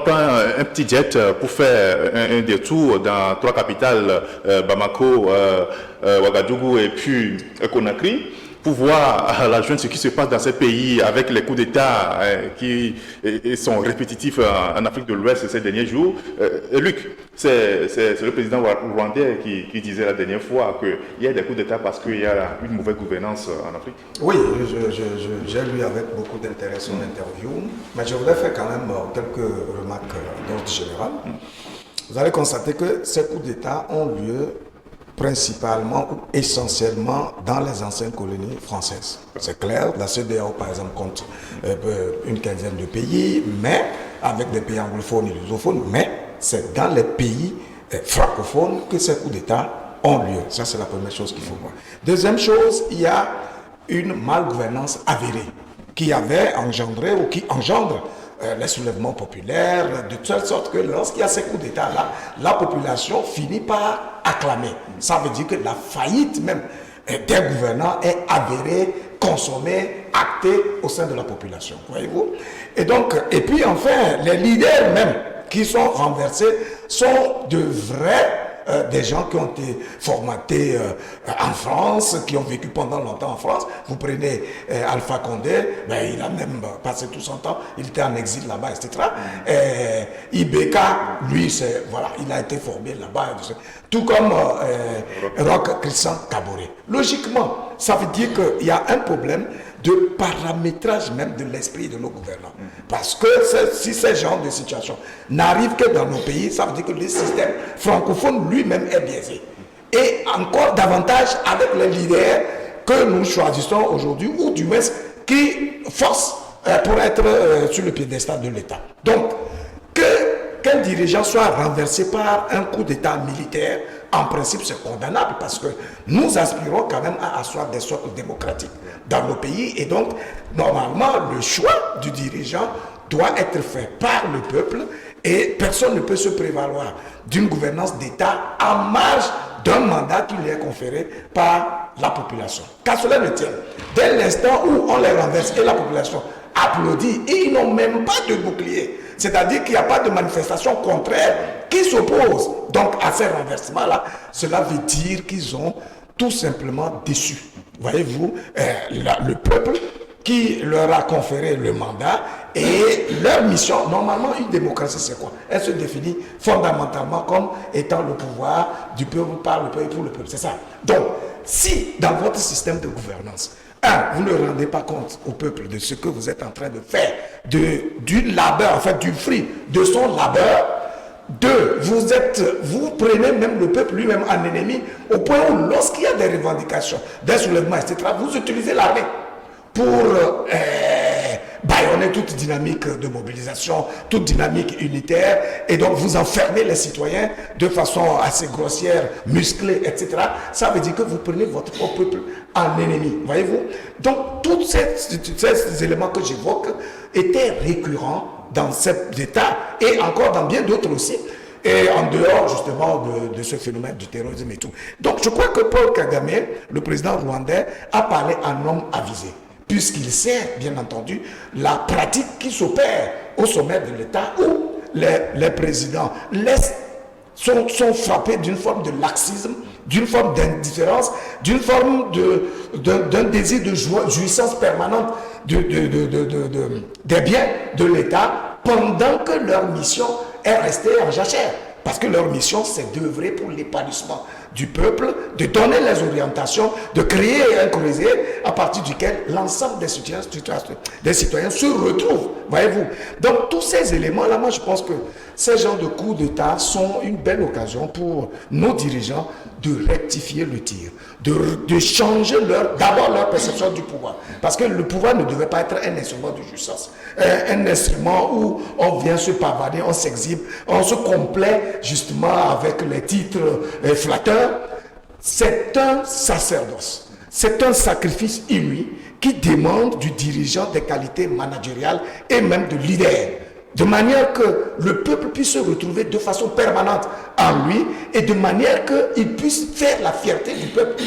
prend un petit jet pour faire un détour dans trois capitales, Bamako, Ouagadougou et puis Conakry, pour voir à la junte ce qui se passe dans ces pays avec les coups d'État qui sont répétitifs en Afrique de l'Ouest ces derniers jours. Luc, c'est le président rwandais qui disait la dernière fois qu'il y a des coups d'État parce qu'il y a une mauvaise gouvernance en Afrique. Oui, j'ai lu avec beaucoup d'intérêt son interview, mais je voudrais faire quand même quelques remarques d'ordre général. Vous allez constater que ces coups d'État ont lieu principalement ou essentiellement dans les anciennes colonies françaises. C'est clair, la CEDEAO par exemple compte une quinzaine de pays, mais avec des pays anglophones et lusophones, mais c'est dans les pays francophones que ces coups d'État ont lieu. Ça, c'est la première chose qu'il faut voir. Deuxième chose, il y a une malgouvernance avérée qui avait engendré ou qui engendre les soulèvements populaires, de telle sorte que lorsqu'il y a ces coups d'État-là, la population finit par acclamer. Ça veut dire que la faillite même des gouvernants est avérée, consommée, actée au sein de la population. Voyez-vous? Et donc, et puis enfin, les leaders même qui sont renversés sont de vrais des gens qui ont été formatés en France, qui ont vécu pendant longtemps en France. Vous prenez Alpha Condé, ben, il a même passé tout son temps, il était en exil là-bas, etc. Ibeka, lui, voilà, il a été formé là-bas, tout comme Roch Christian Kaboré. Logiquement, ça veut dire qu'il y a un problème de paramétrage même de l'esprit de nos gouvernants. Parce que si ces genres de situations n'arrivent que dans nos pays, ça veut dire que le système francophone lui-même est biaisé. Et encore davantage avec les leaders que nous choisissons aujourd'hui, ou du moins qui forcent pour être sur le piédestal de l'État. Donc, qu'un dirigeant soit renversé par un coup d'État militaire, en principe, c'est condamnable parce que nous aspirons quand même à asseoir des socles démocratiques dans nos pays. Et donc, normalement, le choix du dirigeant doit être fait par le peuple et personne ne peut se prévaloir d'une gouvernance d'État en marge d'un mandat qui lui est conféré par la population. Qu'à cela ne tienne, dès l'instant où on les renverse et la population applaudit et ils n'ont même pas de bouclier, c'est-à-dire qu'il n'y a pas de manifestation contraire qui s'oppose donc à ces renversements-là, cela veut dire qu'ils ont tout simplement déçu. Voyez-vous, le peuple qui leur a conféré le mandat et leur mission, normalement une démocratie c'est quoi? Elle se définit fondamentalement comme étant le pouvoir du peuple, par le peuple et pour le peuple, c'est ça. Donc, si dans votre système de gouvernance, vous ne rendez pas compte au peuple de ce que vous êtes en train de faire, du labeur, en fait du fruit de son labeur. Deux, vous prenez même le peuple lui-même en ennemi, au point où lorsqu'il y a des revendications, des soulèvements, etc., vous utilisez l'armée pour bâillonner toute dynamique de mobilisation, toute dynamique unitaire, et donc vous enfermez les citoyens de façon assez grossière, musclée, etc. Ça veut dire que vous prenez votre propre peuple en ennemi, voyez-vous. Donc tous ces éléments que j'évoque étaient récurrents dans cet État et encore dans bien d'autres aussi, et en dehors justement de ce phénomène du terrorisme et tout. Donc je crois que Paul Kagame, le président rwandais, a parlé à un homme avisé, puisqu'il sait bien entendu la pratique qui s'opère au sommet de l'État où les présidents sont frappés d'une forme de laxisme, d'une forme d'indifférence, d'une forme d'un désir de jouissance permanente des biens de l'État pendant que leur mission est restée en jachère. Parce que leur mission, c'est d'œuvrer pour l'épanouissement du peuple, de donner les orientations, de créer un creuset à partir duquel l'ensemble des citoyens se retrouvent. Voyez-vous. Donc tous ces éléments-là, moi je pense que ces genres de coups d'État sont une belle occasion pour nos dirigeants de rectifier le tir, de changer d'abord leur perception du pouvoir. Parce que le pouvoir ne devait pas être un instrument de justice, un instrument où on vient se pavaner, on s'exhibe, on se complaît justement avec les titres flatteurs. C'est un sacerdoce, c'est un sacrifice inouï qui demande du dirigeant des qualités managériales et même de leader, de manière que le peuple puisse se retrouver de façon permanente en lui et de manière qu'il puisse faire la fierté du peuple.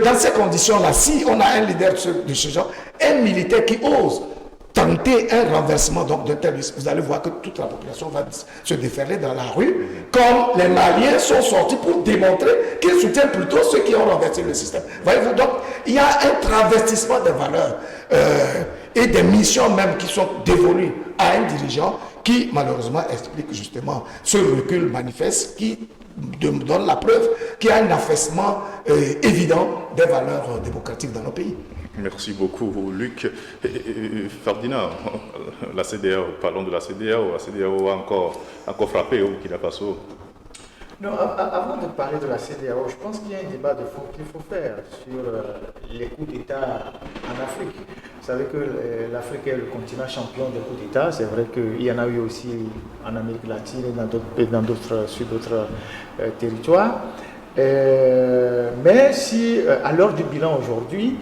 Dans ces conditions-là, si on a un leader de ce genre, un militaire qui ose tenter un renversement d'un tel risque, vous allez voir que toute la population va se déferler dans la rue, comme les Maliens sont sortis pour démontrer qu'ils soutiennent plutôt ceux qui ont renversé le système. Voyez-vous, donc il y a un travestissement des valeurs et des missions même qui sont dévolues à un dirigeant qui malheureusement explique justement ce recul manifeste qui donne la preuve qu'il y a un affaissement évident des valeurs démocratiques dans nos pays. Merci beaucoup, Luc. Ferdinand, la CEDEAO, parlons de la CEDEAO a encore frappé au Burkina Faso. Non, avant de parler de la CEDEAO, je pense qu'il y a un débat de fond qu'il faut faire sur les coups d'État en Afrique. Vous savez que l'Afrique est le continent champion des coups d'État. C'est vrai qu'il y en a eu aussi en Amérique latine et sur d'autres territoires. Mais si, à l'heure du bilan aujourd'hui,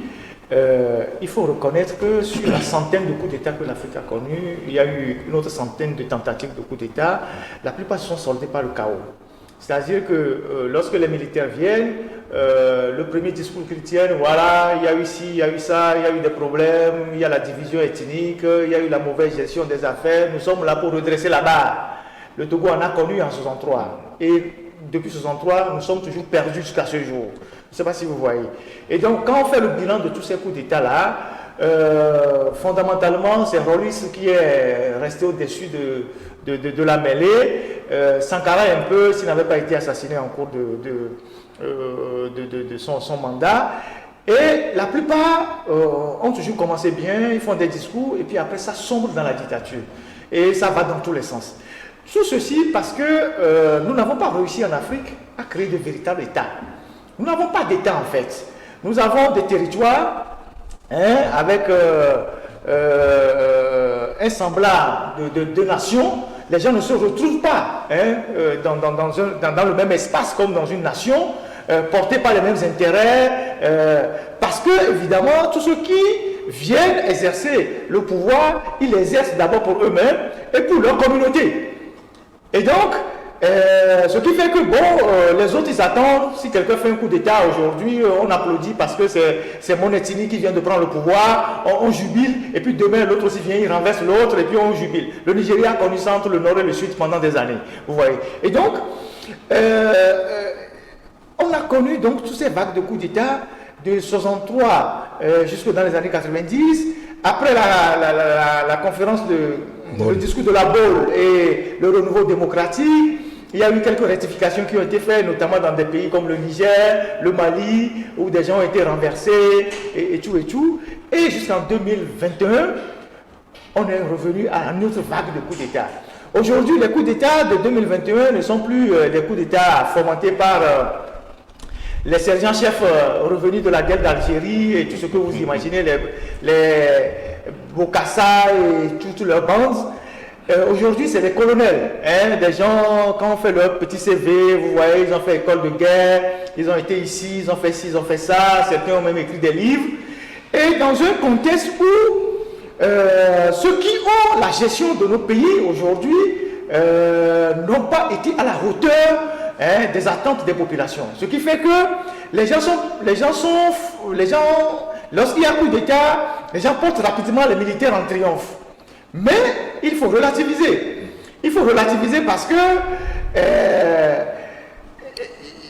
il faut reconnaître que sur la centaine de coups d'État que l'Afrique a connus, il y a eu une autre centaine de tentatives de coups d'État. La plupart se sont soldées par le chaos. C'est-à-dire que lorsque les militaires viennent, le premier discours qu'ils tiennent, voilà, il y a eu ci, il y a eu ça, il y a eu des problèmes, il y a la division ethnique, il y a eu la mauvaise gestion des affaires, nous sommes là pour redresser la barre. Le Togo en a connu en 63. Et depuis 63, nous sommes toujours perdus jusqu'à ce jour. Je ne sais pas si vous voyez. Et donc, quand on fait le bilan de tous ces coups d'État-là, fondamentalement, c'est Rollis qui est resté au-dessus de la mêlée. Sankara un peu, s'il n'avait pas été assassiné en cours de son mandat. Et la plupart ont toujours commencé bien, ils font des discours, et puis après ça sombre dans la dictature. Et ça va dans tous les sens. Tout ceci parce que nous n'avons pas réussi en Afrique à créer de véritables États. Nous n'avons pas d'État en fait. Nous avons des territoires avec un semblable de nations. Les gens ne se retrouvent pas dans le même espace comme dans une nation, portés par les mêmes intérêts, parce que, évidemment, tous ceux qui viennent exercer le pouvoir, ils l'exercent d'abord pour eux-mêmes et pour leur communauté. Et donc, ce qui fait que, les autres, ils attendent, si quelqu'un fait un coup d'État aujourd'hui, on applaudit parce que c'est mon ethnie qui vient de prendre le pouvoir, on jubile, et puis demain, l'autre aussi vient, il renverse l'autre, et puis on jubile. Le Nigeria a connu ça entre le nord et le sud pendant des années, vous voyez. Et donc, on a connu donc toutes ces vagues de coups d'État de 63 jusque dans les années 90, après la conférence le discours de la Baule et le renouveau démocratique. Il y a eu quelques rectifications qui ont été faites, notamment dans des pays comme le Niger, le Mali, où des gens ont été renversés et tout et tout. Et jusqu'en 2021, on est revenu à une autre vague de coups d'État. Aujourd'hui, les coups d'État de 2021 ne sont plus des coups d'État fomentés par les sergents-chefs revenus de la guerre d'Algérie et tout ce que vous imaginez, les Bokassa et toutes leurs bandes. Aujourd'hui, c'est des colonels, des gens, quand on fait leur petit CV, vous voyez, ils ont fait école de guerre, ils ont été ici, ils ont fait ci, ils ont fait ça, certains ont même écrit des livres. Et dans un contexte où ceux qui ont la gestion de nos pays aujourd'hui n'ont pas été à la hauteur des attentes des populations. Ce qui fait que lorsqu'il y a un coup d'État, les gens portent rapidement les militaires en triomphe. Mais il faut relativiser. Il faut relativiser parce que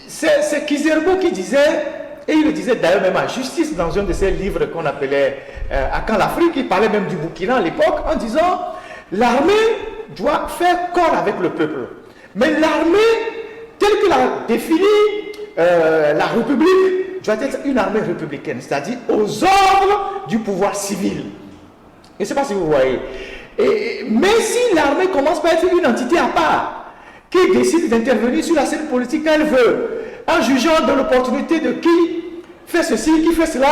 c'est Kizerbo qui disait, et il le disait d'ailleurs même à Justice dans un de ses livres qu'on appelait À quand l'Afrique, il parlait même du Burkina à l'époque en disant l'armée doit faire corps avec le peuple. Mais l'armée, telle que l'a définie la République, doit être une armée républicaine, c'est-à-dire aux ordres du pouvoir civil. Je ne sais pas si vous voyez. Mais si l'armée commence par être une entité à part, qui décide d'intervenir sur la scène politique qu'elle veut, en jugeant de l'opportunité de qui fait ceci, qui fait cela,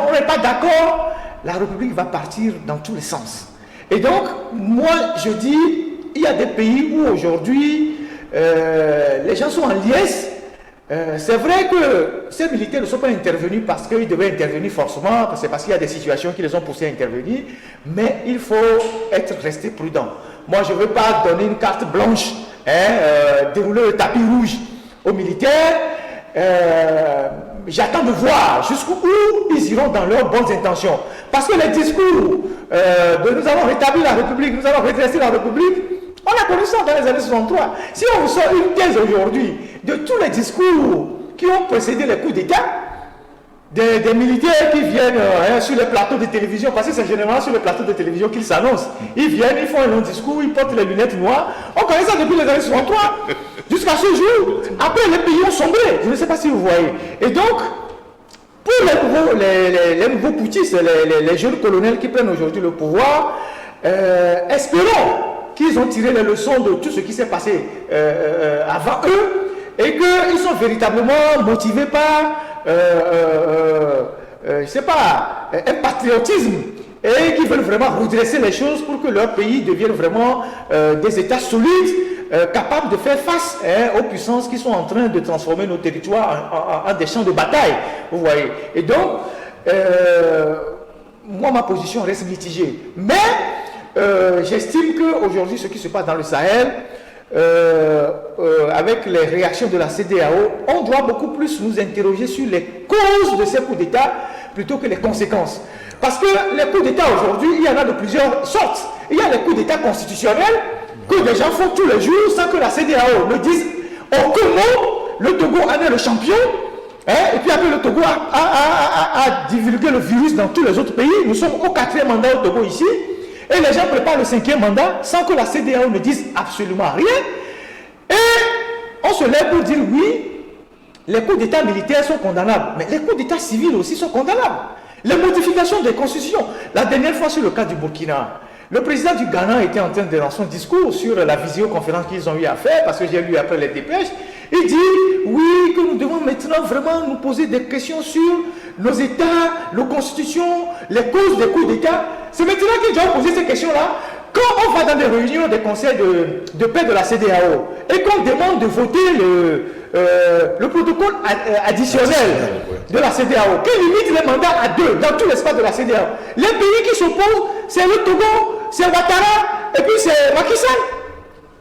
on n'est pas d'accord, la République va partir dans tous les sens. Et donc, moi, je dis, il y a des pays où aujourd'hui, les gens sont en liesse. C'est vrai que ces militaires ne sont pas intervenus parce qu'ils devaient intervenir forcément, c'est parce qu'il y a des situations qui les ont poussés à intervenir, mais il faut resté prudent. Moi, je ne veux pas donner une carte blanche, dérouler le tapis rouge aux militaires. j'attends de voir jusqu'où ils iront dans leurs bonnes intentions. Parce que les discours de nous allons rétablir la République, nous allons redresser la République, on a connu ça dans les années 63. Si on vous sort une thèse aujourd'hui de tous les discours qui ont précédé les coups d'État, des militaires qui viennent sur les plateaux de télévision, parce que c'est généralement sur les plateaux de télévision qu'ils s'annoncent. Ils viennent, ils font un long discours, ils portent les lunettes noires. On connaît ça depuis les années 63 jusqu'à ce jour. Après, les pays ont sombré. Je ne sais pas si vous voyez. Et donc, pour les nouveaux putschistes, les jeunes colonels qui prennent aujourd'hui le pouvoir, espérons qu'ils ont tiré les leçons de tout ce qui s'est passé avant eux et qu'ils sont véritablement motivés par je sais pas, un patriotisme et qui veulent vraiment redresser les choses pour que leur pays devienne vraiment des États solides, capables de faire face aux puissances qui sont en train de transformer nos territoires en des champs de bataille, vous voyez. Et donc, moi, ma position reste mitigée. Mais j'estime qu'aujourd'hui, ce qui se passe dans le Sahel, avec les réactions de la CEDEAO, on doit beaucoup plus nous interroger sur les causes de ces coups d'État plutôt que les conséquences. Parce que les coups d'État aujourd'hui, il y en a de plusieurs sortes. Il y a les coups d'État constitutionnels que des gens font tous les jours sans que la CEDEAO ne dise aucun mot. Le Togo en est le champion. Et puis après, le Togo a divulgué le virus dans tous les autres pays. Nous sommes au 4e mandat au Togo ici. Et les gens préparent le 5e mandat sans que la CEDEAO ne dise absolument rien. Et on se lève pour dire oui, les coups d'État militaires sont condamnables. Mais les coups d'État civils aussi sont condamnables. Les modifications des constitutions. La dernière fois sur le cas du Burkina, le président du Ghana était en train de lancer son discours sur la visioconférence qu'ils ont eu à faire, parce que j'ai lu après les dépêches. Il dit oui, que nous devons maintenant vraiment nous poser des questions sur nos États, nos constitutions, les causes des coups d'État. C'est maintenant qu'ils doivent poser ces questions-là. Quand on va dans des réunions des conseils de paix de la CEDEAO et qu'on demande de voter le protocole additionnel de la CEDEAO, qui limite les mandats à 2 dans tout l'espace de la CEDEAO, les pays qui s'opposent, c'est le Togo, c'est Ouattara et puis c'est Macky Sall.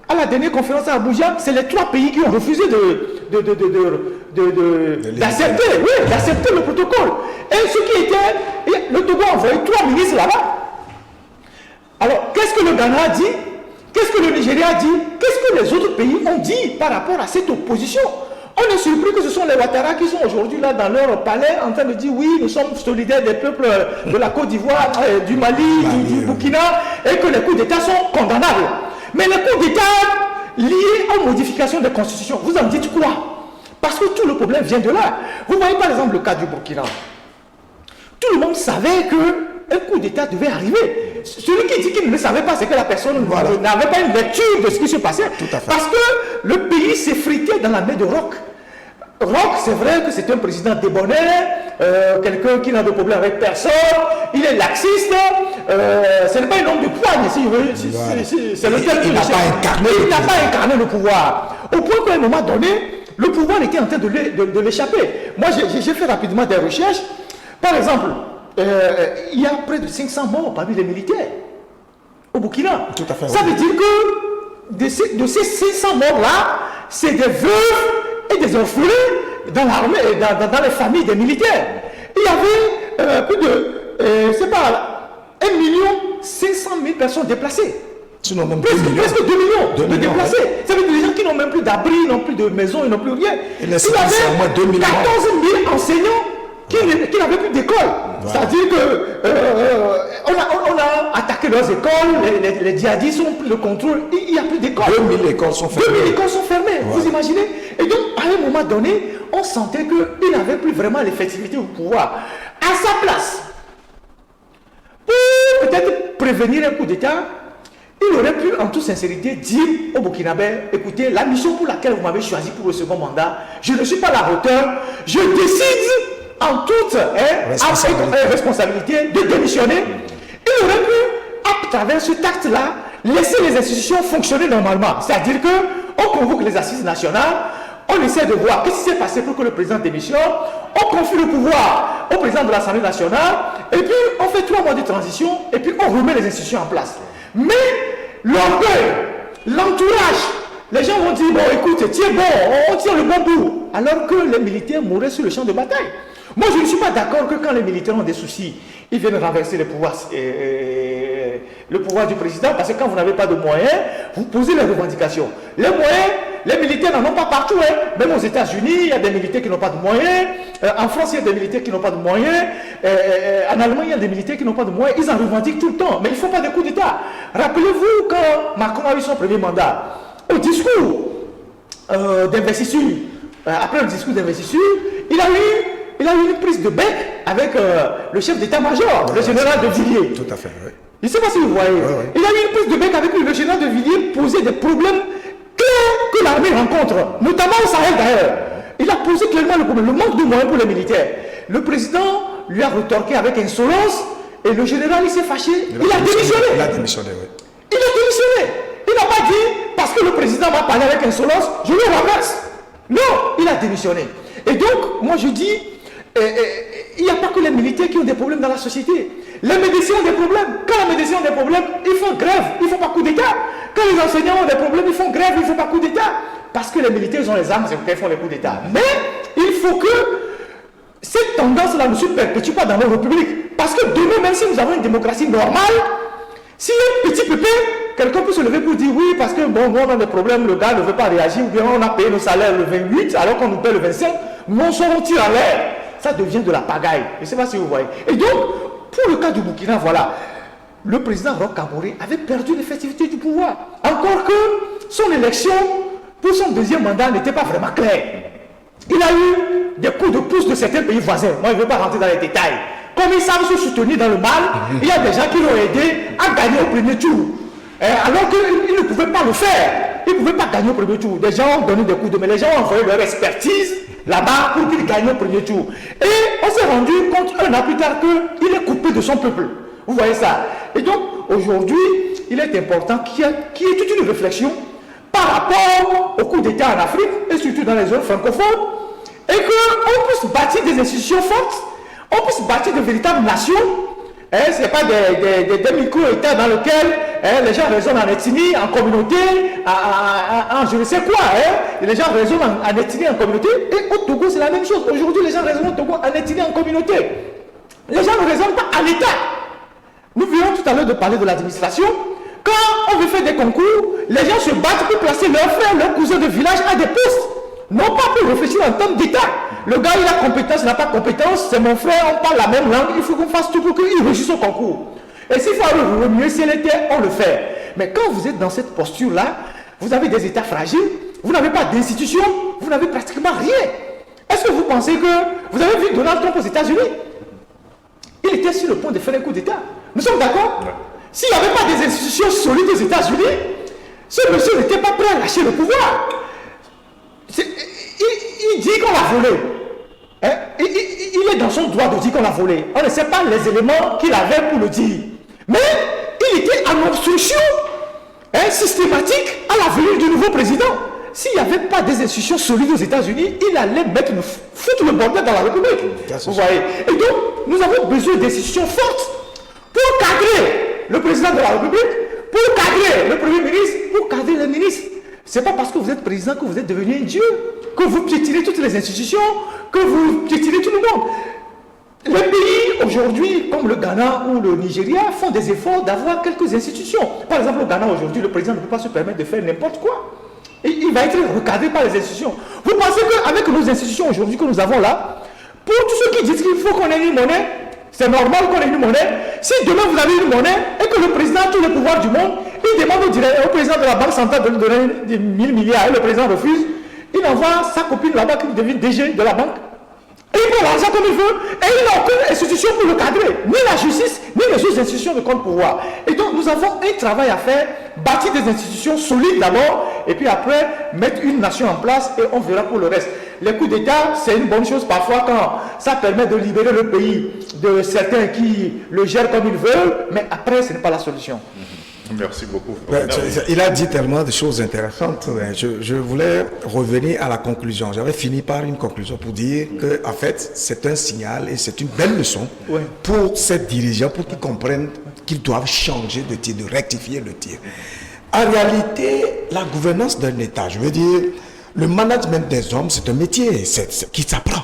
À la dernière conférence à Abuja, c'est les 3 pays qui ont refusé d'accepter le protocole. Et ce qui était, le Togo a envoyé 3 ministres là-bas. Alors, qu'est-ce que le Ghana a dit? Qu'est-ce que le Nigeria a dit? Qu'est-ce que les autres pays ont dit par rapport à cette opposition? On est surpris que ce sont les Ouattara qui sont aujourd'hui là dans leur palais en train de dire oui, nous sommes solidaires des peuples de la Côte d'Ivoire, du Mali, du Burkina, et que les coups d'État sont condamnables. Mais les coups d'État liés aux modifications des constitutions, vous en dites quoi? Parce que tout le problème vient de là. Vous voyez par exemple le cas du Burkina. Tout le monde savait qu'un coup d'État devait arriver. Celui qui dit qu'il ne le savait pas, c'est que la personne n'avait pas une lecture de ce qui se passait. Parce que le pays s'effritait dans la main de Roch. Roch, c'est vrai que c'est un président débonnaire, quelqu'un qui n'a de problème avec personne, il est laxiste, ce n'est pas un homme de poigne, si je veux. C'est le tel qu'il n'a pas incarné le pouvoir. Au point qu'à un moment donné, le pouvoir était en train de l'échapper. Moi, j'ai fait rapidement des recherches. Par exemple, il y a près de 500 morts parmi les militaires au Burkina. Tout à fait, ça veut dire que de ces 500 morts-là, c'est des veuves et des orphelins dans l'armée, dans les familles des militaires. Il y avait plus de, c'est pas, 1 500 000 personnes déplacées. Sinon même presque 2 millions de déplacés. Ouais. Ça veut dire des gens qui n'ont même plus d'abri, n'ont plus de maison, ils n'ont plus rien. Il y avait 14 000 enseignants qui n'avaient plus d'école. Voilà. C'est-à-dire qu'on a attaqué leurs écoles, les djihadistes ont pris le contrôle, il n'y a plus d'école. 2000 écoles sont fermées. 2000 écoles sont fermées, voilà. Vous imaginez? Et donc, à un moment donné, on sentait qu'il n'avait plus vraiment l'effectivité au pouvoir. À sa place, pour peut-être prévenir un coup d'État, il aurait pu, en toute sincérité, dire au Burkinabé, écoutez, la mission pour laquelle vous m'avez choisi pour le second mandat, je ne suis pas à la hauteur, je décide en toute responsabilité de démissionner. Il aurait pu, à travers ce acte-là, laisser les institutions fonctionner normalement. C'est-à-dire qu'on convoque les assises nationales, on essaie de voir qu'est-ce qui s'est passé pour que le président démissionne, on confie le pouvoir au président de l'Assemblée nationale, et puis on fait 3 mois de transition, et puis on remet les institutions en place. Mais l'orgueil, l'entourage les gens vont dire, bon écoute, tiens bon, on tire le bon bout. Alors que les militaires mouraient sur le champ de bataille. Moi je ne suis pas d'accord que quand les militaires ont des soucis, ils viennent renverser le pouvoir du président, parce que quand vous n'avez pas de moyens, vous posez les revendications. Les moyens, les militaires n'en ont pas partout. Hein. Même aux États-Unis, il y a des militaires qui n'ont pas de moyens. En France, il y a des militaires qui n'ont pas de moyens. En Allemagne, il y a des militaires qui n'ont pas de moyens. Ils en revendiquent tout le temps. Mais il ne faut pas de coup d'État. Rappelez-vous quand Macron a eu son premier mandat, au discours d'investiture, après le discours d'investiture, il a eu une prise de bec avec le chef d'état-major, le général de Villiers. Tout à fait, oui. Je ne sais pas si vous voyez. Ouais. Il a eu une prise de bec avec lui, le général de Villiers, poser des problèmes clairs que l'armée rencontre, notamment au Sahel d'ailleurs. Il a posé clairement le problème, le manque de moyens pour les militaires. Le président lui a retorqué avec insolence et le général il s'est fâché. Il a démissionné. Il a démissionné, oui. Il a démissionné. Il n'a pas dit, parce que le président m'a parlé avec insolence, je le renverse. Non, il a démissionné. Et donc, moi je dis, il n'y a pas que les militaires qui ont des problèmes dans la société. Les médecins ont des problèmes. Quand les médecins ont des problèmes, ils font grève, ils ne font pas coup d'État. Quand les enseignants ont des problèmes, ils font grève, ils ne font pas coup d'État. Parce que les militaires ont les armes, c'est pourquoi ils font les coups d'État. Mais il faut que cette tendance-là ne se perpétue pas dans nos républiques. Parce que demain, même si nous avons une démocratie normale, si un petit pépé, quelqu'un peut se lever pour dire oui, parce que bon, on a des problèmes, le gars ne veut pas réagir, ou bien on a payé nos salaires le 28, alors qu'on nous paye le 25, nous on sort, on tire en l'air. Ça devient de la pagaille. Je ne sais pas si vous voyez. Et donc, pour le cas du Burkina, voilà, le président Roch Kaboré avait perdu l'effectivité du pouvoir. Encore que son élection, pour son deuxième mandat, n'était pas vraiment claire. Il a eu des coups de pouce de certains pays voisins. Moi, je ne veux pas rentrer dans les détails. Comme ils savent se soutenir dans le mal, il y a des gens qui l'ont aidé à gagner au premier tour. Alors qu'ils ne pouvaient pas le faire. Ils ne pouvaient pas gagner au premier tour. Des gens ont donné des coups de main. Les gens ont envoyé leur expertise là-bas pour qu'ils gagnent au premier tour. Et on s'est rendu compte un an plus tard qu'il est coupé de son peuple. Vous voyez ça. Et donc, aujourd'hui, il est important qu'il y ait toute une réflexion par rapport au coup d'État en Afrique, et surtout dans les zones francophones, et qu'on puisse bâtir des institutions fortes, on puisse bâtir de véritables nations. Ce n'est pas des micro-États dans lesquels les gens raisonnent en ethnie, en communauté, en je ne sais quoi. Les gens raisonnent en ethnie, en communauté. Et au Togo, c'est la même chose. Aujourd'hui, les gens raisonnent au Togo en ethnie, en communauté. Les gens ne raisonnent pas à l'État. Nous venons tout à l'heure de parler de l'administration. Quand on veut faire des concours, les gens se battent pour placer leurs frères, leurs cousins de village à des postes. Non pas pour réfléchir en termes d'État. Le gars, il a compétence, il n'a pas compétence, c'est mon frère, on parle la même langue, il faut qu'on fasse tout pour qu'il réussisse au concours. Et s'il faut remuer si elle était, on le fait. Mais quand vous êtes dans cette posture-là, vous avez des États fragiles, vous n'avez pas d'institutions, vous n'avez pratiquement rien. Est-ce que vous pensez que... Vous avez vu Donald Trump aux États-Unis? Il était sur le point de faire un coup d'État. Nous sommes d'accord? S'il n'y avait pas des institutions solides aux États-Unis, ce monsieur n'était pas prêt à lâcher le pouvoir. Il dit qu'on l'a volé. Il est dans son droit de dire qu'on l'a volé. On ne sait pas les éléments qu'il avait pour le dire. Mais il était en obstruction systématique à la venue du nouveau président. S'il n'y avait pas des institutions solides aux États-Unis, il allait foutre le bordel dans la République. Vous voyez. Et donc, nous avons besoin d'institutions fortes pour cadrer le président de la République, pour cadrer le Premier ministre, pour cadrer les ministres. Ce n'est pas parce que vous êtes président que vous êtes devenu un dieu, que vous piétinez toutes les institutions, que vous piétinez tout le monde. Les pays aujourd'hui, comme le Ghana ou le Nigeria, font des efforts d'avoir quelques institutions. Par exemple, au Ghana aujourd'hui, le président ne peut pas se permettre de faire n'importe quoi. Et il va être recadré par les institutions. Vous pensez qu'avec nos institutions aujourd'hui que nous avons là, pour tous ceux qui disent qu'il faut qu'on ait une monnaie, c'est normal qu'on ait une monnaie. Si demain vous avez une monnaie et que le président a tous les pouvoirs du monde, il demande au président de la Banque centrale de lui donner des 1000 milliards et le président refuse, il envoie sa copine là-bas qui devient DG de la banque. Et il prend l'argent comme il veut et il n'a aucune institution pour le cadrer. Ni la justice, ni les autres institutions de compte pouvoir. Et donc nous avons un travail à faire, bâtir des institutions solides d'abord et puis après mettre une nation en place et on verra pour le reste. Les coups d'État, c'est une bonne chose parfois quand ça permet de libérer le pays de certains qui le gèrent comme ils veulent, mais après ce n'est pas la solution. Merci beaucoup. Il a dit tellement de choses intéressantes. Je voulais revenir à la conclusion. J'avais fini par une conclusion pour dire que, en fait, c'est un signal et c'est une belle leçon pour ces dirigeants, pour qu'ils comprennent qu'ils doivent changer de tir, de rectifier le tir. En réalité, la gouvernance d'un État, je veux dire, le management des hommes, c'est un métier qui s'apprend.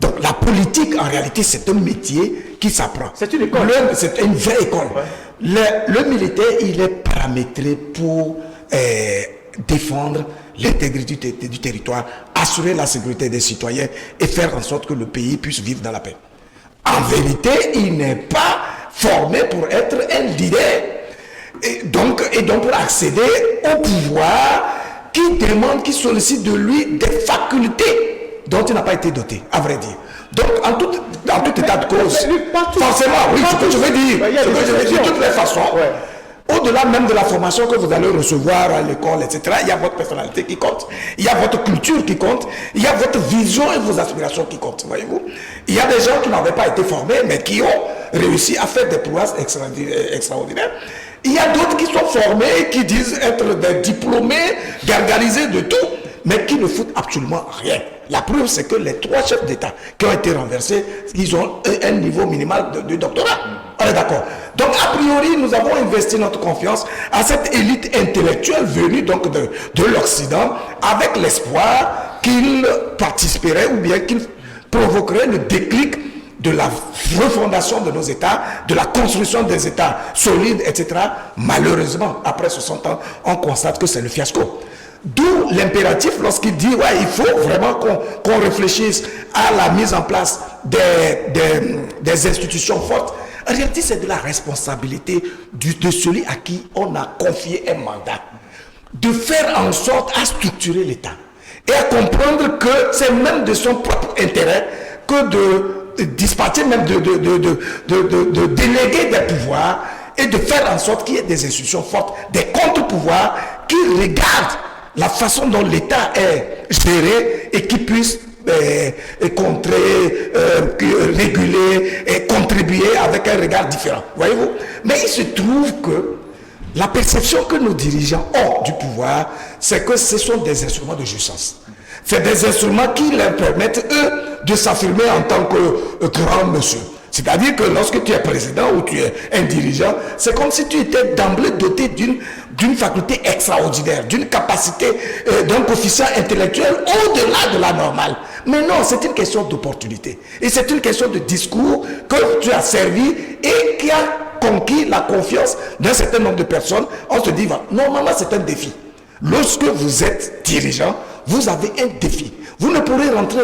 Donc la politique, en réalité, c'est un métier qui s'apprend. C'est une école. C'est une vraie école. Ouais. Le militaire, il est paramétré pour défendre l'intégrité du territoire, assurer la sécurité des citoyens et faire en sorte que le pays puisse vivre dans la paix. En vérité, il n'est pas formé pour être un leader. Et donc pour accéder au pouvoir qui demande, qui sollicite de lui des facultés dont il n'a pas été doté, à vrai dire. Donc, en tout état de cause, forcément, oui, ce que je veux dire, de toutes les façons, au-delà même de la formation que vous allez recevoir à l'école, etc., il y a votre personnalité qui compte, il y a votre culture qui compte, il y a votre vision et vos aspirations qui comptent, voyez-vous. Il y a des gens qui n'avaient pas été formés, mais qui ont réussi à faire des prouesses extraordinaires. Il y a d'autres qui sont formés, qui disent être des diplômés, gargarisés de tout, mais qui ne foutent absolument rien. La preuve, c'est que les 3 chefs d'État qui ont été renversés, ils ont un niveau minimal de doctorat. On est d'accord. Donc, a priori, nous avons investi notre confiance à cette élite intellectuelle venue donc de l'Occident, avec l'espoir qu'ils participeraient ou bien qu'ils provoqueraient le déclic de la refondation de nos États, de la construction des États solides, etc. Malheureusement, après 60 ans, on constate que c'est le fiasco. D'où l'impératif lorsqu'il dit ouais, il faut vraiment qu'on réfléchisse à la mise en place des institutions fortes. En réalité, c'est de la responsabilité de celui à qui on a confié un mandat, de faire en sorte à structurer l'État et à comprendre que c'est même de son propre intérêt que de dispatcher, même de déléguer des pouvoirs et de faire en sorte qu'il y ait des institutions fortes, des contre-pouvoirs qui regardent la façon dont l'État est géré et qui puisse contrer, réguler et contribuer avec un regard différent. Voyez-vous? Mais il se trouve que la perception que nos dirigeants ont du pouvoir, c'est que ce sont des instruments de jouissance. C'est des instruments qui leur permettent, eux, de s'affirmer en tant que grand monsieur. C'est-à-dire que lorsque tu es président ou tu es un dirigeant, c'est comme si tu étais d'emblée doté d'une faculté extraordinaire, d'une capacité, d'un coefficient intellectuel au-delà de la normale. Mais non, c'est une question d'opportunité. Et c'est une question de discours que tu as servi et qui a conquis la confiance d'un certain nombre de personnes. On se dit, normalement c'est un défi. Lorsque vous êtes dirigeant, vous avez un défi. Vous ne pourrez rentrer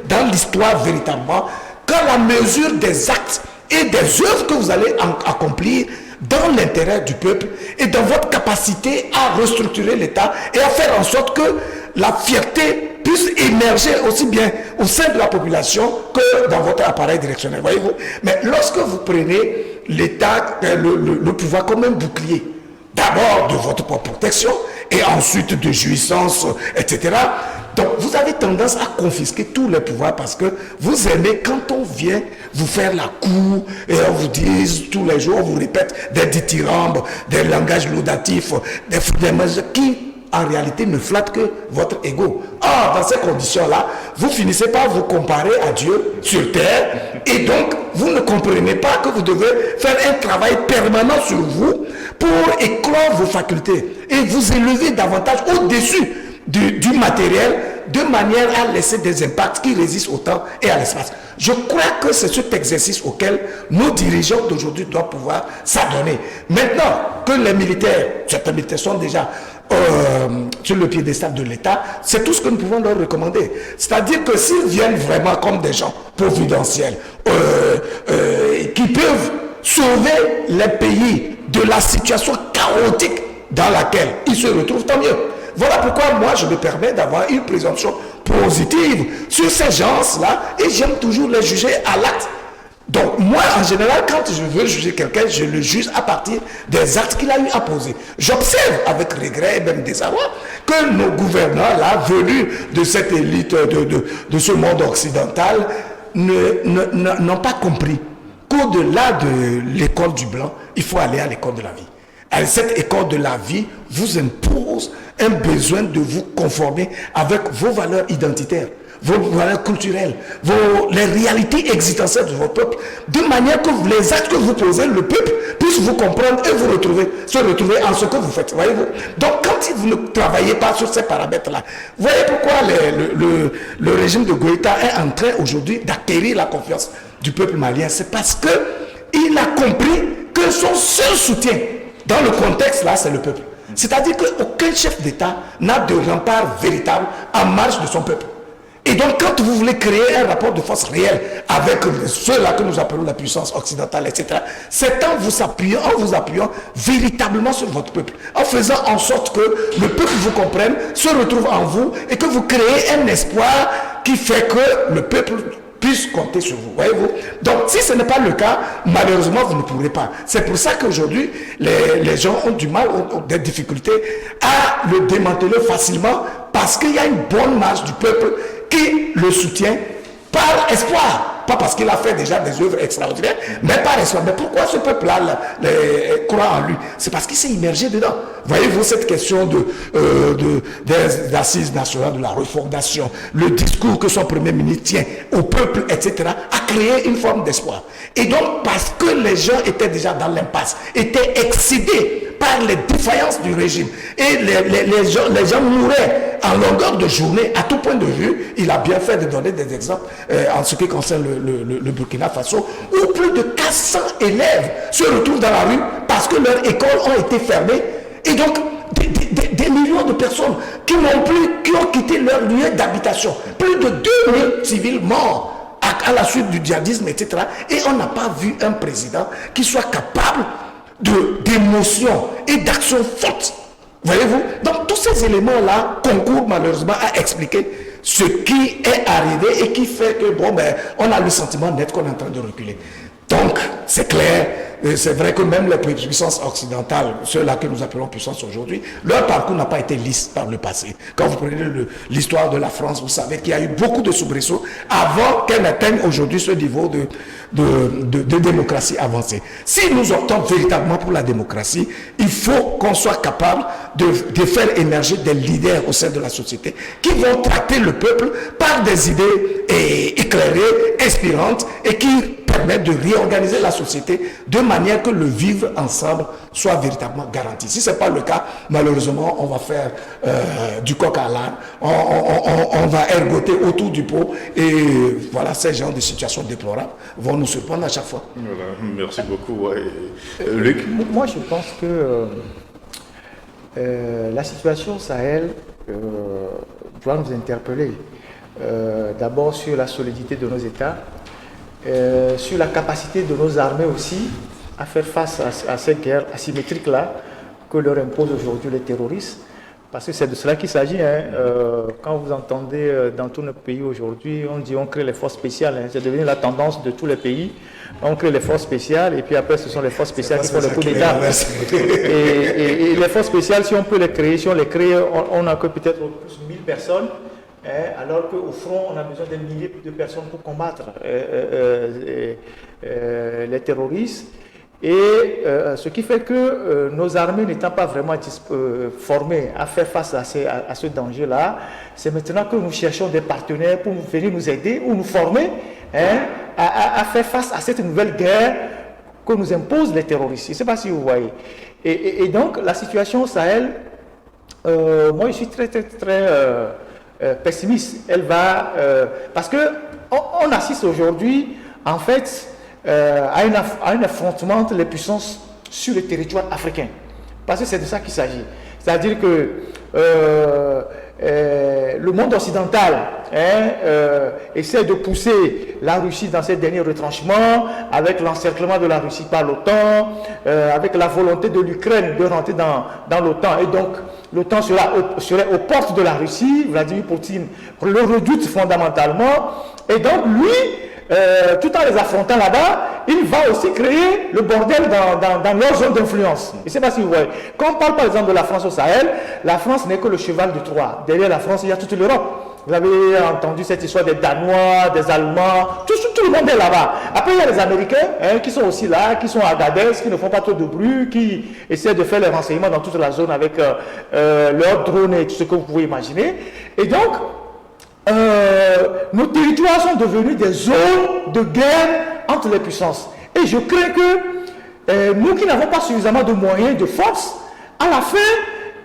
dans l'histoire véritablement qu'à la mesure des actes et des œuvres que vous allez accomplir dans l'intérêt du peuple et dans votre capacité à restructurer l'État et à faire en sorte que la fierté puisse émerger aussi bien au sein de la population que dans votre appareil directionnel, voyez-vous. Mais lorsque vous prenez l'État, le pouvoir comme un bouclier, d'abord de votre propre protection et ensuite de jouissance, etc., donc vous avez tendance à confisquer tous les pouvoirs parce que vous aimez quand on vient vous faire la cour et on vous dit tous les jours, on vous répète des dithyrambes, des langages laudatifs, des mesures qui en réalité ne flattent que votre ego. Or, dans ces conditions-là, vous finissez par vous comparer à Dieu sur terre et donc vous ne comprenez pas que vous devez faire un travail permanent sur vous pour éclore vos facultés et vous élever davantage au-dessus du matériel de manière à laisser des impacts qui résistent au temps et à l'espace. Je crois que c'est cet exercice auquel nos dirigeants d'aujourd'hui doivent pouvoir s'adonner. Maintenant que les militaires, certains militaires sont déjà sur le piédestal de l'État, c'est tout ce que nous pouvons leur recommander. C'est-à-dire que s'ils viennent vraiment comme des gens providentiels, qui peuvent sauver les pays de la situation chaotique dans laquelle ils se retrouvent, tant mieux. Voilà pourquoi moi je me permets d'avoir une présomption positive sur ces gens-là et j'aime toujours les juger à l'acte. Donc moi en général quand je veux juger quelqu'un, je le juge à partir des actes qu'il a eu à poser. J'observe avec regret et même désarroi que nos gouvernants là, venus de cette élite de ce monde occidental, n'ont pas compris qu'au-delà de l'école du blanc, il faut aller à l'école de la vie. Et cette école de la vie vous impose un besoin de vous conformer avec vos valeurs identitaires, vos valeurs culturelles, les réalités existentielles de votre peuple, de manière que les actes que vous posez, le peuple puisse vous comprendre et vous se retrouver en ce que vous faites. Voyez-vous? Donc quand vous ne travaillez pas sur ces paramètres-là, vous voyez pourquoi le régime de Goïta est en train aujourd'hui d'acquérir la confiance du peuple malien. C'est parce qu'il a compris que son seul soutien dans le contexte là, c'est le peuple. C'est-à-dire qu'aucun chef d'État n'a de rempart véritable en marge de son peuple. Et donc, quand vous voulez créer un rapport de force réel avec ceux-là que nous appelons la puissance occidentale, etc., c'est en vous appuyant véritablement sur votre peuple, en faisant en sorte que le peuple vous comprenne, se retrouve en vous et que vous créez un espoir qui fait que le peuple puisse compter sur vous, voyez-vous. Donc, si ce n'est pas le cas, malheureusement, vous ne pourrez pas. C'est pour ça qu'aujourd'hui, les gens ont du mal, ont des difficultés à le démanteler facilement, parce qu'il y a une bonne marge du peuple qui le soutient par espoir. Pas parce qu'il a fait déjà des œuvres extraordinaires, mais par espoir. Mais pourquoi ce peuple-là croit en lui? C'est parce qu'il s'est immergé dedans. Voyez-vous cette question des assises nationales, de la refondation, le discours que son premier ministre tient au peuple, etc., a créé une forme d'espoir. Et donc, parce que les gens étaient déjà dans l'impasse, étaient excédés par les défaillances du régime, et les gens mouraient en longueur de journée, à tout point de vue, il a bien fait de donner des exemples en ce qui concerne le Burkina Faso, où plus de 400 élèves se retrouvent dans la rue parce que leurs écoles ont été fermées. Et donc, des millions de personnes qui ont quitté leur lieu d'habitation. Plus de 2000 civils morts à la suite du djihadisme, etc. Et on n'a pas vu un président qui soit capable d'émotion et d'action forte. Voyez-vous? Donc, tous ces éléments-là concourent malheureusement à expliquer ce qui est arrivé et qui fait que, on a le sentiment net qu'on est en train de reculer. Donc, c'est clair, c'est vrai que même les puissances occidentales, ceux-là que nous appelons puissances aujourd'hui, leur parcours n'a pas été lisse par le passé. Quand vous prenez l'histoire de la France, vous savez qu'il y a eu beaucoup de soubresauts avant qu'elle atteigne aujourd'hui ce niveau de démocratie avancée. Si nous optons véritablement pour la démocratie, il faut qu'on soit capable de faire émerger des leaders au sein de la société qui vont traiter le peuple par des idées éclairées, inspirantes et qui permettent de réorganiser la société de manière que le vivre ensemble soit véritablement garanti. Si ce n'est pas le cas, malheureusement, on va faire du coq à l'âne, on va ergoter autour du pot et voilà, ces genres de situations déplorables vont nous surprendre à chaque fois. Voilà, merci beaucoup. Luc? Moi, je pense que la situation Sahel doit nous interpeller. D'abord sur la solidité de nos États, sur la capacité de nos armées aussi à faire face à ces guerres asymétriques-là que leur imposent aujourd'hui les terroristes. Parce que c'est de cela qu'il s'agit. Quand vous entendez dans tous nos pays aujourd'hui, on dit on crée les forces spéciales. C'est devenu la tendance de tous les pays. On crée les forces spéciales et puis après ce sont les forces spéciales qui font le coup d'État. Et les forces spéciales, si on peut les créer, on n'a que peut-être plus de 1000 personnes. Alors qu'au front, on a besoin de milliers de personnes pour combattre les terroristes. Et ce qui fait que nos armées n'étant pas vraiment formées à faire face à ce danger-là, c'est maintenant que nous cherchons des partenaires pour venir nous aider ou nous former à faire face à cette nouvelle guerre que nous imposent les terroristes. Je ne sais pas si vous voyez. Et donc, la situation au Sahel, moi je suis très pessimiste. Elle va parce que on assiste aujourd'hui en fait à un affrontement entre les puissances sur le territoire africain, parce que c'est de ça qu'il s'agit. C'est-à-dire que le monde occidental essaie de pousser la Russie dans ses derniers retranchements, avec l'encerclement de la Russie par l'OTAN, avec la volonté de l'Ukraine de rentrer dans l'OTAN. Et donc, l'OTAN serait aux portes de la Russie. Vladimir Poutine le redoute fondamentalement. Et donc, lui, tout en les affrontant là-bas, il va aussi créer le bordel dans leur zone d'influence. Je ne sais pas si vous voyez. Quand on parle par exemple de la France au Sahel, la France n'est que le cheval de Troie. Derrière la France, il y a toute l'Europe. Vous avez entendu cette histoire des Danois, des Allemands, tout le monde est là-bas. Après, il y a les Américains qui sont aussi là, qui sont à Agadez, qui ne font pas trop de bruit, qui essaient de faire les renseignements dans toute la zone avec leurs drones et tout ce que vous pouvez imaginer. Et donc, nos territoires sont devenus des zones de guerre entre les puissances. Et je crains que nous qui n'avons pas suffisamment de moyens, de force, à la fin,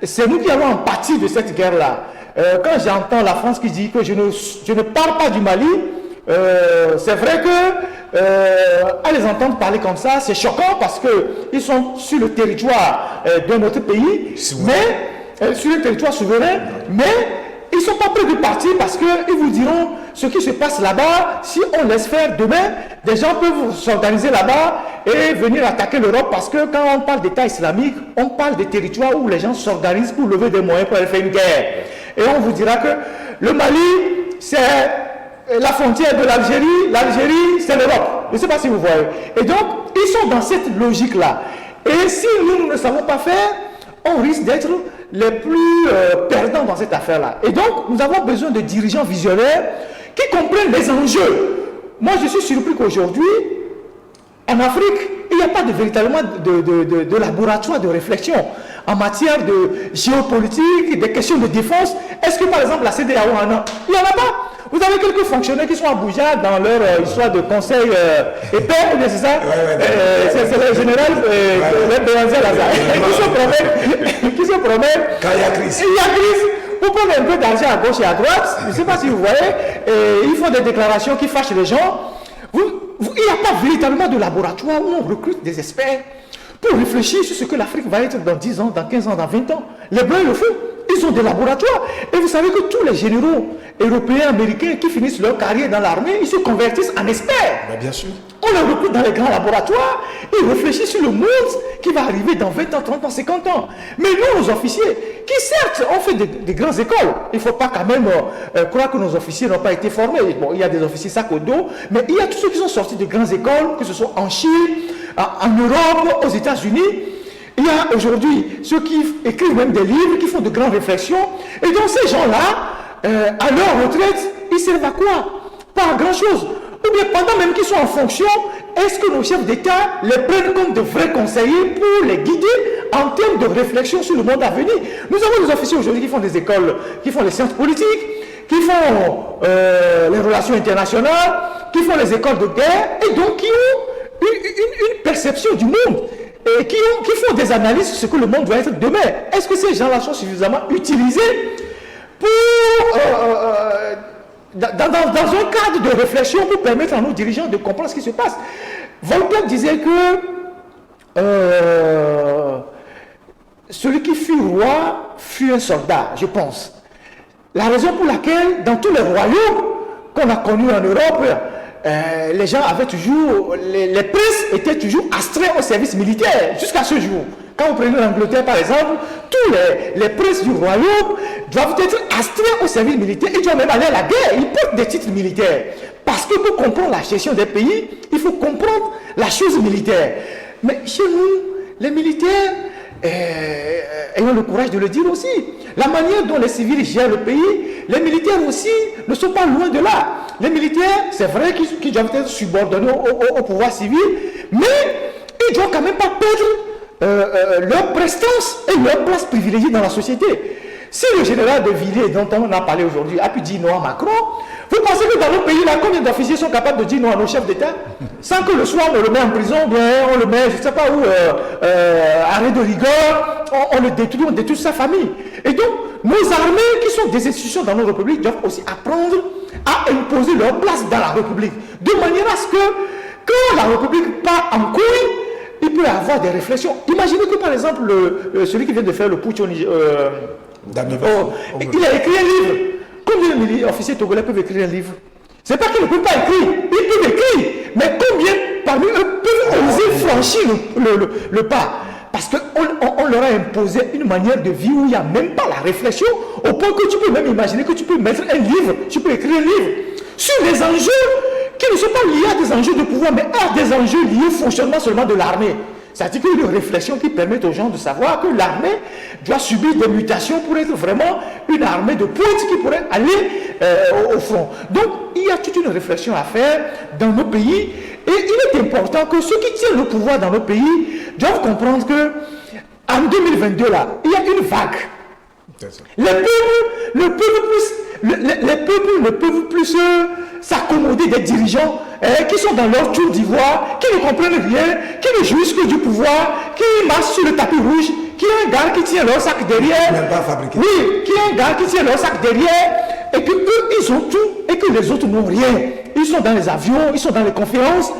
c'est nous qui allons en pâtir de cette guerre-là. Quand j'entends la France qui dit que je ne parle pas du Mali, c'est vrai que à les entendre parler comme ça, c'est choquant parce qu'ils sont sur le territoire de notre pays, mais sur le territoire souverain, mais ils ne sont pas prêts de partir parce qu'ils vous diront ce qui se passe là-bas. Si on laisse faire demain, des gens peuvent s'organiser là-bas et venir attaquer l'Europe parce que quand on parle d'État islamique, on parle des territoires où les gens s'organisent pour lever des moyens pour aller faire une guerre. Et on vous dira que le Mali, c'est la frontière de l'Algérie, l'Algérie, c'est l'Europe. Je ne sais pas si vous voyez. Et donc, ils sont dans cette logique-là. Et si nous ne savons pas faire, on risque d'être les plus perdants dans cette affaire-là. Et donc, nous avons besoin de dirigeants visionnaires qui comprennent les enjeux. Moi, je suis surpris qu'aujourd'hui, en Afrique, il n'y a pas véritablement de laboratoire de réflexion en matière de géopolitique, des questions de défense. Est-ce que, par exemple, la CEDEAO en a? Il n'y en a pas. Vous avez quelques fonctionnaires qui sont à Abuja dans leur histoire de conseil épais, c'est ça? C'est le général qui se promène. Quand il y a crise. Il y a crise. Vous prenez un peu d'argent à gauche et à droite. Je ne sais pas si vous voyez. Ils font des déclarations qui fâchent les gens. Il n'y a pas véritablement de laboratoire où on recrute des experts pour réfléchir sur ce que l'Afrique va être dans 10 ans, dans 15 ans, dans 20 ans. Les Blancs le font. Ils ont des laboratoires. Et vous savez que tous les généraux européens, américains qui finissent leur carrière dans l'armée, ils se convertissent en experts. Ben, bien sûr. On les recrute dans les grands laboratoires. Ils réfléchissent sur le monde qui va arriver dans 20 ans, 30 ans, 50 ans. Mais nous, nos officiers, qui certes ont fait des grandes écoles, il ne faut pas quand même croire que nos officiers n'ont pas été formés. Bon, il y a des officiers sac au dos, mais il y a tous ceux qui sont sortis de grandes écoles, que ce soit en Chine, en Europe, aux États-Unis. Il y a aujourd'hui ceux qui écrivent même des livres, qui font de grandes réflexions. Et donc ces gens-là, à leur retraite, ils servent à quoi? Pas à grand-chose. Ou bien pendant même qu'ils sont en fonction, est-ce que nos chefs d'État les prennent comme de vrais conseillers pour les guider en termes de réflexion sur le monde à venir? Nous avons des officiers aujourd'hui qui font des écoles, qui font les sciences politiques, qui font les relations internationales, qui font les écoles de guerre, et donc qui ont une perception du monde. Et qui font des analyses sur ce que le monde doit être demain. Est-ce que ces gens-là sont suffisamment utilisés pour, dans un cadre de réflexion pour permettre à nos dirigeants de comprendre ce qui se passe? Voltaire disait que celui qui fut roi fut un soldat, je pense. La raison pour laquelle, dans tous les royaumes qu'on a connus en Europe, les gens avaient toujours, les princes étaient toujours astreints au service militaire jusqu'à ce jour. Quand vous prenez l'Angleterre par exemple, tous les princes du royaume doivent être astreints au service militaire. Ils doivent même aller à la guerre, ils portent des titres militaires. Parce que pour comprendre la gestion des pays, il faut comprendre la chose militaire. Mais chez nous, les militaires, ayons le courage de le dire aussi, la manière dont les civils gèrent le pays, les militaires aussi ne sont pas loin de là. Les militaires, c'est vrai qu'ils doivent être subordonnés au pouvoir civil, mais ils ne doivent quand même pas perdre leur prestance et leur place privilégiée dans la société. Si le général de Villiers, dont on a parlé aujourd'hui, a pu dire non à Macron, vous pensez que dans nos pays, là, combien d'officiers sont capables de dire non à nos chefs d'État sans que le soir on le met en prison, bien on le met, je ne sais pas où, arrêt de rigueur, on le détruit, on détruit sa famille. Et donc, nos armées, qui sont des institutions dans nos républiques, doivent aussi apprendre à imposer leur place dans la République. De manière à ce que, quand la République part en couille, il peut y avoir des réflexions. Imaginez que, par exemple, celui qui vient de faire le putsch il a écrit un livre. Combien d'officiers togolais peuvent écrire un livre? C'est pas qu'ils ne peuvent pas écrire, ils peuvent écrire. Mais combien parmi eux peuvent oser franchir le pas? Parce qu'on leur a imposé une manière de vie où il n'y a même pas la réflexion, au point que tu peux même imaginer que tu peux mettre un livre, tu peux écrire un livre sur des enjeux qui ne sont pas liés à des enjeux de pouvoir, mais à des enjeux liés au fonctionnement seulement de l'armée. C'est-à-dire qu'il y a une réflexion qui permet aux gens de savoir que l'armée doit subir des mutations pour être vraiment une armée de pointe qui pourrait aller au front. Donc, il y a toute une réflexion à faire dans nos pays et il est important que ceux qui tiennent le pouvoir dans nos pays doivent comprendre que en 2022, là, il y a une vague. Le peuple les peuples ne peuvent plus s'accommoder des dirigeants qui sont dans leur tour d'ivoire, qui ne comprennent rien, qui ne jouissent que du pouvoir, qui marchent sur le tapis rouge, qui a un gars qui tient leur sac derrière. Même pas fabriqué. Oui, qui a un gars qui tient leur sac derrière, et que eux, ils ont tout, et que les autres n'ont rien. Ils sont dans les avions, ils sont dans les conférences.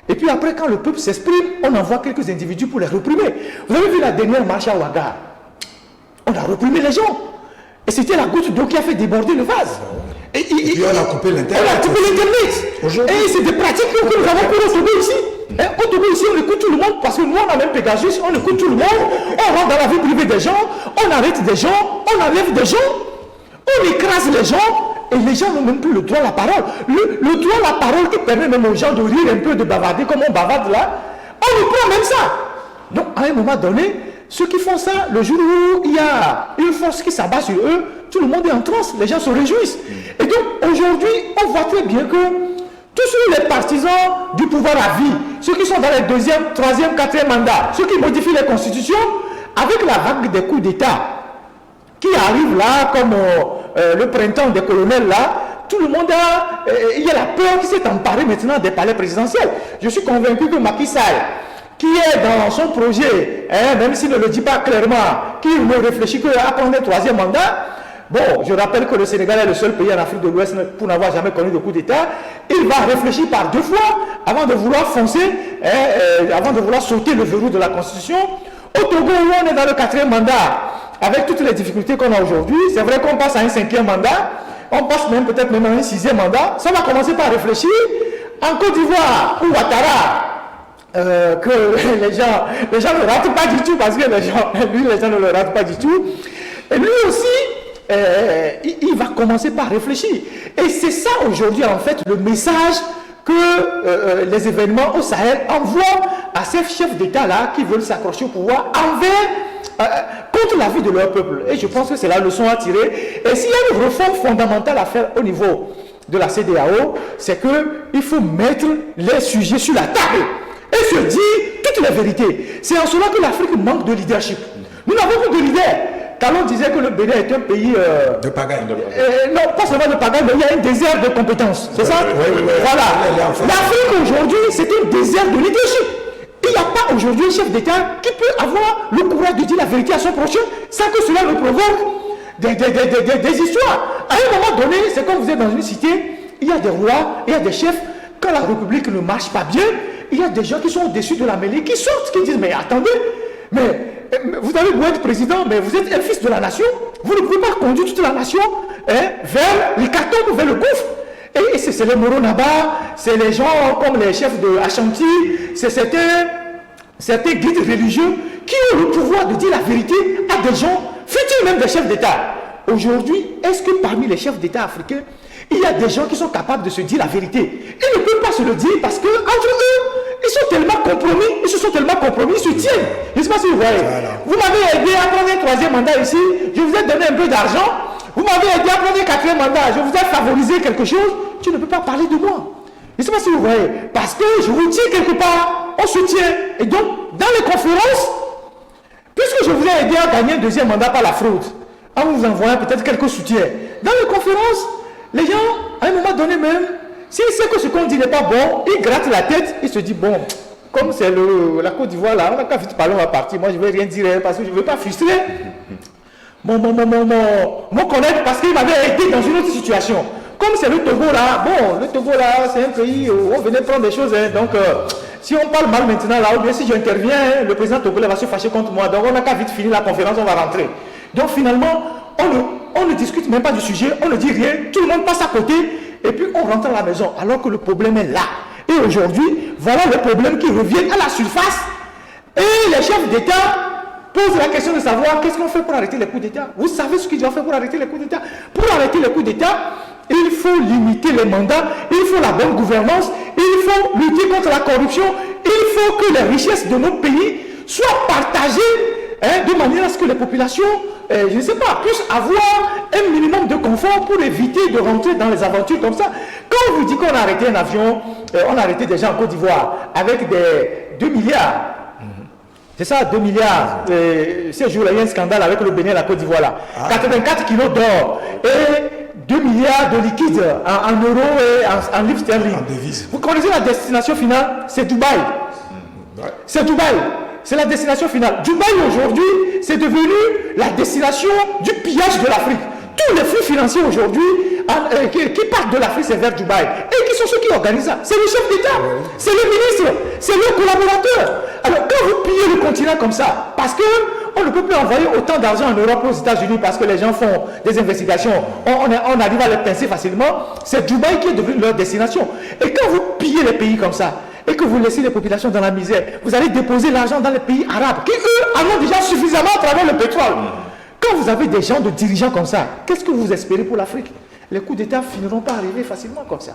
Et puis après, quand le peuple s'exprime, on envoie quelques individus pour les réprimer. Vous avez vu la dernière marche à Ouaga? On a réprimé les gens. Et c'était la goutte d'eau qui a fait déborder le vase. Et puis on a coupé l'Internet. On a coupé l'Internet. Et c'est des pratiques que nous avons pour au Togo ici. Au Togo ici, on écoute tout le monde parce que nous, on a même Pegasus, on écoute tout le monde. On rentre dans la vie privée des gens, on arrête des gens, on enlève des gens, on écrase les gens. Et les gens n'ont même plus le droit à la parole. Le droit à la parole qui permet même aux gens de rire un peu, de bavarder comme on bavarde là, on nous prend même ça. Donc, à un moment donné, ceux qui font ça, le jour où il y a une force qui s'abat sur eux, tout le monde est en transe, les gens se réjouissent. Et donc, aujourd'hui, on voit très bien que tous les partisans du pouvoir à vie, ceux qui sont dans les deuxième, troisième, quatrième mandats, ceux qui modifient les constitutions, avec la vague des coups d'État qui arrive là, comme le printemps des colonels là, tout le monde a, il y a la peur qui s'est emparée maintenant des palais présidentiels. Je suis convaincu que Macky Sall, qui est dans son projet, même s'il ne le dit pas clairement, qu'il ne réfléchit qu'à prendre un troisième mandat, bon, je rappelle que le Sénégal est le seul pays en Afrique de l'Ouest pour n'avoir jamais connu de coup d'État, il va réfléchir par deux fois avant de vouloir foncer, avant de vouloir sauter le verrou de la Constitution. Au Togo, où on est dans le quatrième mandat, avec toutes les difficultés qu'on a aujourd'hui, c'est vrai qu'on passe à un cinquième mandat, on passe même peut-être même à un sixième mandat, ça va commencer par réfléchir. En Côte d'Ivoire, ou Ouattara, que les gens ne ratent pas du tout, parce que les gens ne le ratent pas du tout. Et lui aussi, il va commencer par réfléchir. Et c'est ça aujourd'hui, en fait, le message que les événements au Sahel envoient à ces chefs d'État-là qui veulent s'accrocher au pouvoir contre la vie de leur peuple. Et je pense que c'est la leçon à tirer. Et s'il y a une réforme fondamentale à faire au niveau de la CEDEAO, c'est qu'il faut mettre les sujets sur la table et se dire toutes les vérités. C'est en cela que l'Afrique manque de leadership. Nous n'avons plus de leader. Talon disait que le Bénin est un pays... de pagaille. Non, pas seulement de pagaille, mais il y a un désert de compétences. C'est ça? Oui. Voilà. L'Afrique aujourd'hui, c'est un désert de leadership. Il n'y a pas aujourd'hui un chef d'État qui peut avoir le courage de dire la vérité à son prochain sans que cela ne provoque des histoires. À un moment donné, c'est comme vous êtes dans une cité, il y a des rois, il y a des chefs. Quand la République ne marche pas bien, il y a des gens qui sont au-dessus de la mêlée, qui sortent, qui disent, mais attendez, mais vous avez beau être président, mais vous êtes un fils de la nation. Vous ne pouvez pas conduire toute la nation vers l'hécatombe, vers le gouffre. Et c'est les Moronaba, c'est les gens comme les chefs de Ashanti, c'est certains guides religieux qui ont le pouvoir de dire la vérité à des gens, fut-il même des chefs d'État. Aujourd'hui, est-ce que parmi les chefs d'État africains, il y a des gens qui sont capables de se dire la vérité? Ils ne peuvent pas se le dire parce que entre eux, ils sont tellement compromis, ils se sont tellement compromis, ils se tiennent. Je ne sais pas si vous voyez. Voilà. Vous m'avez aidé à prendre un troisième mandat ici, je vous ai donné un peu d'argent. Vous m'avez aidé à prendre un quatrième mandat, je vous ai favorisé quelque chose, tu ne peux pas parler de moi. Je ne sais pas si vous voyez. Parce que je vous tiens quelque part, on se tient. Et donc, dans les conférences, puisque je vous ai aidé à gagner un deuxième mandat par la fraude, en vous envoyant peut-être quelques soutiens, dans les conférences, les gens, à un moment donné même, s'ils savent que ce qu'on dit n'est pas bon, ils grattent la tête, ils se disent, bon, comme c'est la Côte d'Ivoire là, on n'a qu'à vite parler, on va partir. Moi, je ne vais rien dire parce que je ne veux pas frustrer mon collègue parce qu'il m'avait aidé dans une autre situation. Comme c'est le Togo là, bon, le Togo là, c'est un pays où on venait prendre des choses. Donc, si on parle mal maintenant là, ou bien si j'interviens, le président togolais va se fâcher contre moi. Donc, on n'a qu'à vite finir la conférence, on va rentrer. Donc, finalement, on ne discute même pas du sujet, on ne dit rien, tout le monde passe à côté, et puis on rentre à la maison, alors que le problème est là. Et aujourd'hui, voilà les problèmes qui reviennent à la surface. Et les chefs d'État posent la question de savoir qu'est-ce qu'on fait pour arrêter les coups d'État. Vous savez ce qu'ils doivent faire pour arrêter les coups d'État? Pour arrêter les coups d'État, il faut limiter les mandats, il faut la bonne gouvernance, il faut lutter contre la corruption, il faut que les richesses de nos pays soient partagées de manière à ce que les populations, je ne sais pas, puissent avoir un minimum de confort pour éviter de rentrer dans les aventures comme ça. Quand on vous dit qu'on a arrêté un avion, on a arrêté des gens en Côte d'Ivoire avec des 2 milliards. C'est ça, 2 milliards. Ces jours-là, il y a un scandale avec le Bénin et la Côte d'Ivoire là. 84 kilos d'or. Et 2 milliards de liquide en euros et en livres sterling. En devises. Vous connaissez la destination finale? C'est Dubaï. Ouais. C'est Dubaï. C'est la destination finale. Dubaï aujourd'hui, c'est devenu la destination du pillage de l'Afrique. Tous les flux financiers aujourd'hui qui partent de l'Afrique, c'est vers Dubaï. Et qui sont ceux qui organisent ça? C'est le chef d'État, c'est le ministre, c'est le collaborateur. Alors quand vous pillez le continent comme ça, parce qu'on ne peut plus envoyer autant d'argent en Europe aux États-Unis parce que les gens font des investigations, on arrive à les pincer facilement, c'est Dubaï qui est devenu leur destination. Et quand vous pillez les pays comme ça, et que vous laissez les populations dans la misère, vous allez déposer l'argent dans les pays arabes, qui eux en ont déjà suffisamment à travers le pétrole. Quand vous avez des gens de dirigeants comme ça, qu'est-ce que vous espérez pour l'Afrique? Les coups d'État finiront par arriver facilement comme ça.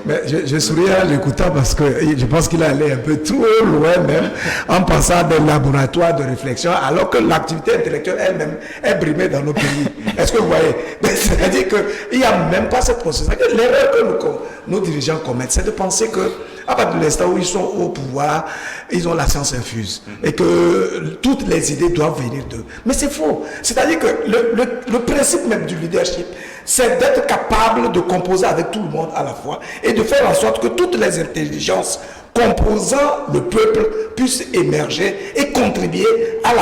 Mais je souris en l'écoutant parce que je pense qu'il allait un peu trop loin même en passant à des laboratoires de réflexion alors que l'activité intellectuelle elle-même est brimée dans nos pays. Est-ce que vous voyez? C'est-à-dire qu'il n'y a même pas cette processus. L'erreur que nos dirigeants commettent, c'est de penser que à partir de l'instant où ils sont au pouvoir, ils ont la science infuse et que toutes les idées doivent venir d'eux. Mais c'est faux. C'est-à-dire que le principe même du leadership, c'est d'être capable de composer avec tout le monde à la fois et de faire en sorte que toutes les intelligences composant le peuple puissent émerger et contribuer à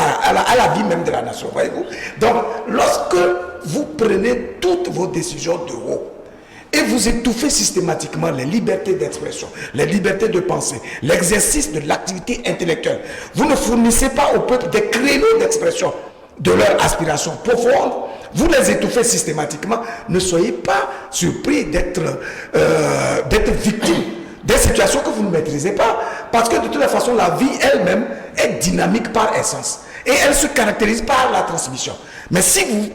la vie même de la nation. Voyez-vous? Donc, lorsque vous prenez toutes vos décisions de haut, et vous étouffez systématiquement les libertés d'expression, les libertés de pensée, l'exercice de l'activité intellectuelle. Vous ne fournissez pas au peuple des créneaux d'expression de leurs aspirations profondes. Vous les étouffez systématiquement. Ne soyez pas surpris d'être victime des situations que vous ne maîtrisez pas. Parce que de toute façon, la vie elle-même est dynamique par essence. Et elle se caractérise par la transmission. Mais si vous,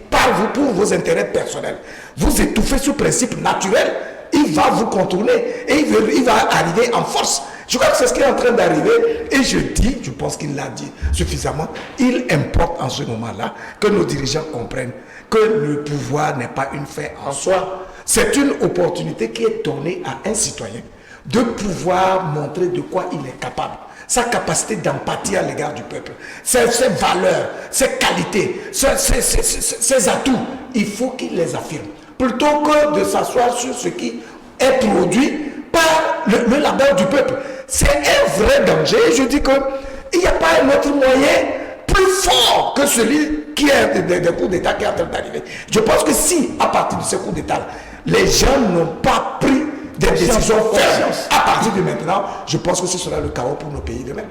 pour vos intérêts personnels, vous étouffez ce principe naturel, il va vous contourner et il va arriver en force. Je crois que c'est ce qui est en train d'arriver. Et je pense qu'il l'a dit suffisamment, il importe en ce moment-là que nos dirigeants comprennent que le pouvoir n'est pas une fin en soi. C'est une opportunité qui est donnée à un citoyen de pouvoir montrer de quoi il est capable. Sa capacité d'empathie à l'égard du peuple, ses valeurs, ses qualités, ses atouts, il faut qu'il les affirme. Plutôt que de s'asseoir sur ce qui est produit par le labeur du peuple. C'est un vrai danger. Je dis qu'il n'y a pas un autre moyen plus fort que celui qui est des coups d'État qui est en train d'arriver. Je pense que si, à partir de ces coups d'État, les gens n'ont pas pris des décisions fermes à partir de maintenant, je pense que ce sera le chaos pour nos pays demain.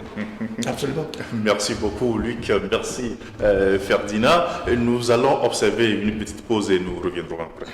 Absolument. Merci beaucoup, Luc. Merci, Ferdinand. Nous allons observer une petite pause et nous reviendrons après.